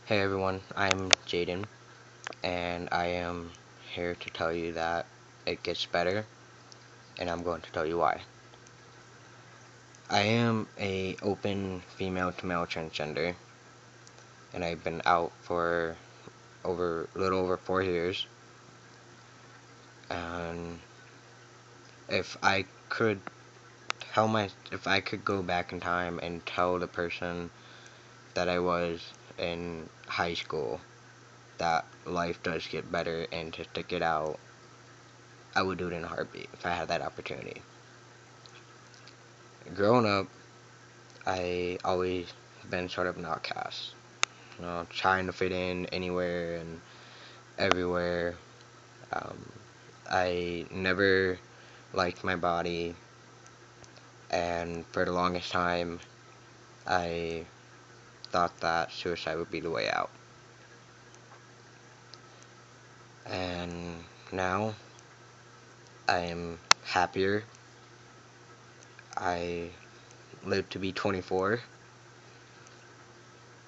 Hey everyone, I'm Jayden, and I am here to tell you that it gets better, and I'm going to tell you why. I am a open female to male transgender, and I've been out for a little over 4 years. And if I could if I could go back in time and tell the person that I was in high school that life does get better and to stick it out, I would do it in a heartbeat if I had that opportunity. Growing up, I always been sort of an outcast, trying to fit in anywhere and everywhere. Um, I never liked my body, and for the longest time, I thought that suicide would be the way out. And now, I am happier. I live to be 24,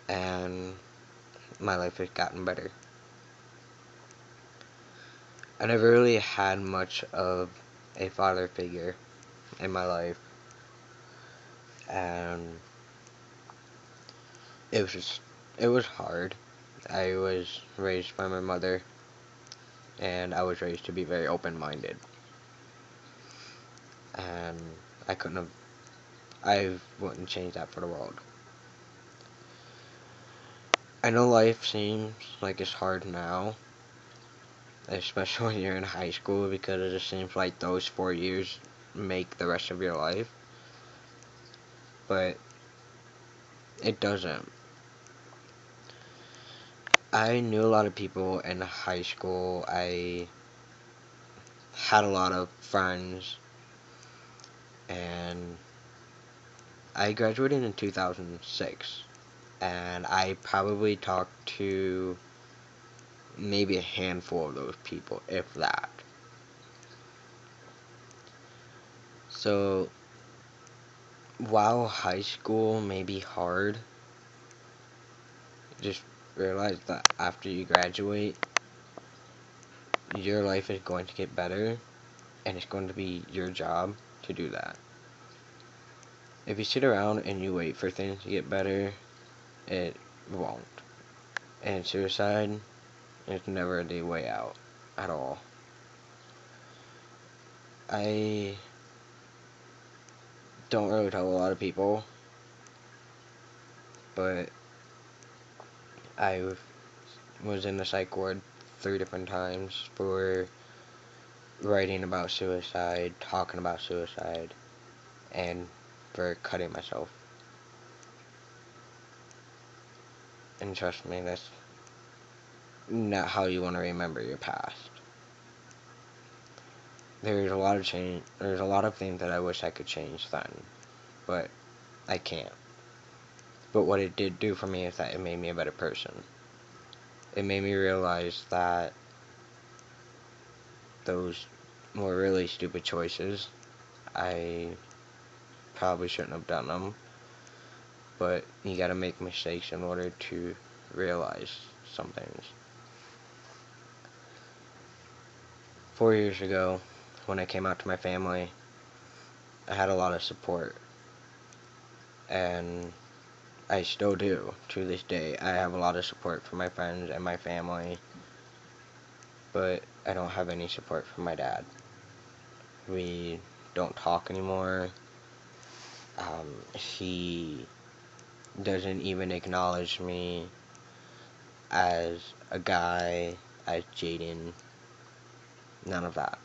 and my life has gotten better. I never really had much of a father figure in my life, and it was just, it was hard. I was raised by my mother, and I was raised to be very open-minded, and I couldn't have, I wouldn't change that for the world. I know life seems like it's hard now, especially when you're in high school, because it just seems like those 4 years make the rest of your life, but it doesn't. I knew a lot of people in high school. I had a lot of friends, and I graduated in 2006, and I probably talked to maybe a handful of those people, if that. So, while high school may be hard, just realize that after you graduate, your life is going to get better, and it's going to be your job to do that. If you sit around and you wait for things to get better, it won't. And suicide is never the way out at all. I don't really tell a lot of people, but I was in the psych ward 3 different times for writing about suicide, talking about suicide, and for cutting myself. And trust me, that's not how you want to remember your past. There's a lot of change. There's a lot of things that I wish I could change then, but I can't. But what it did do for me is that it made me a better person. It made me realize that those were really stupid choices. I probably shouldn't have done them, but you gotta make mistakes in order to realize some things. 4 years ago, when I came out to my family, I had a lot of support, and I still do to this day. I have a lot of support from my friends and my family, but I don't have any support from my dad. We don't talk anymore. He doesn't even acknowledge me as a guy, as Jayden, none of that.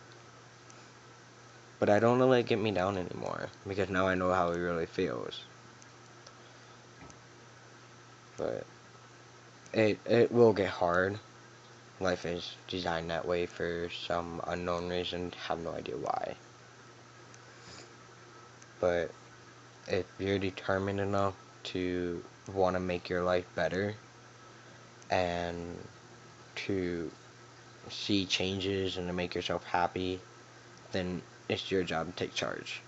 But I don't let it get me down anymore, because now I know how he really feels. But it will get hard. Life is designed that way for some unknown reason, have no idea why. But if you're determined enough to want to make your life better and to see changes and to make yourself happy, then it's your job to take charge.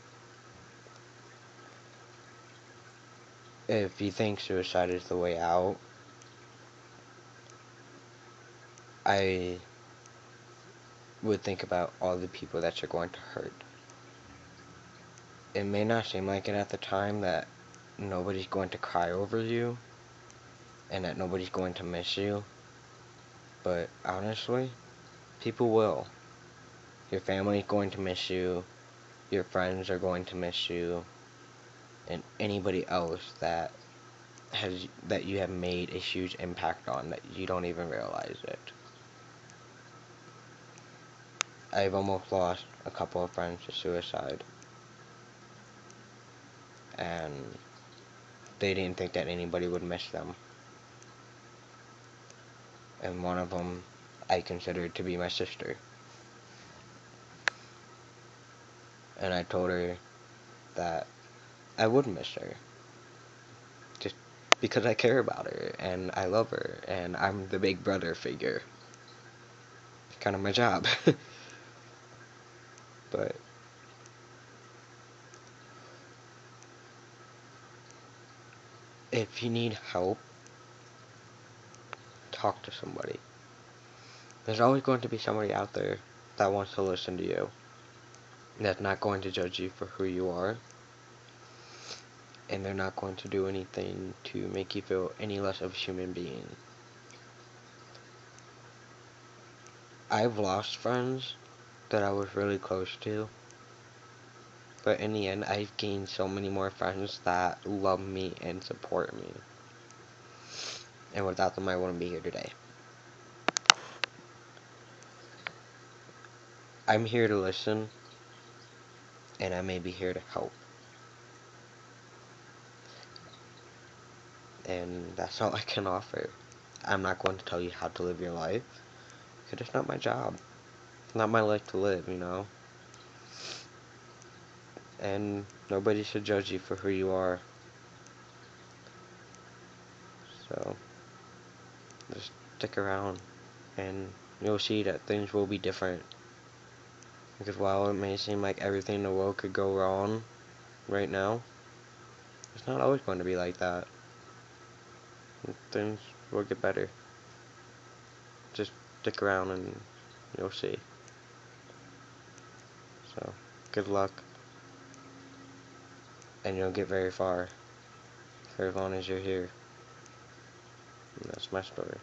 If you think suicide is the way out, I would think about all the people that you're going to hurt. It may not seem like it at the time that nobody's going to cry over you and that nobody's going to miss you, but honestly, people will. Your family's going to miss you, your friends are going to miss you, and anybody else that you have made a huge impact on that you don't even realize it. I've almost lost a couple of friends to suicide, and they didn't think that anybody would miss them. And one of them I considered to be my sister. And I told her that I would miss her. Just because I care about her, and I love her, and I'm the big brother figure. It's kind of my job. But if you need help, talk to somebody. There's always going to be somebody out there that wants to listen to you, that's not going to judge you for who you are, and they're not going to do anything to make you feel any less of a human being. I've lost friends that I was really close to, but in the end, I've gained so many more friends that love me and support me. And without them, I wouldn't be here today. I'm here to listen, and I may be here to help. And that's all I can offer. I'm not going to tell you how to live your life, because it's not my job. It's not my life to live, you know? And nobody should judge you for who you are. So, just stick around, and you'll see that things will be different. Because while it may seem like everything in the world could go wrong right now, it's not always going to be like that. Things will get better. Just stick around and you'll see. So, good luck. And you'll get very far. For as long as you're here. And that's my story.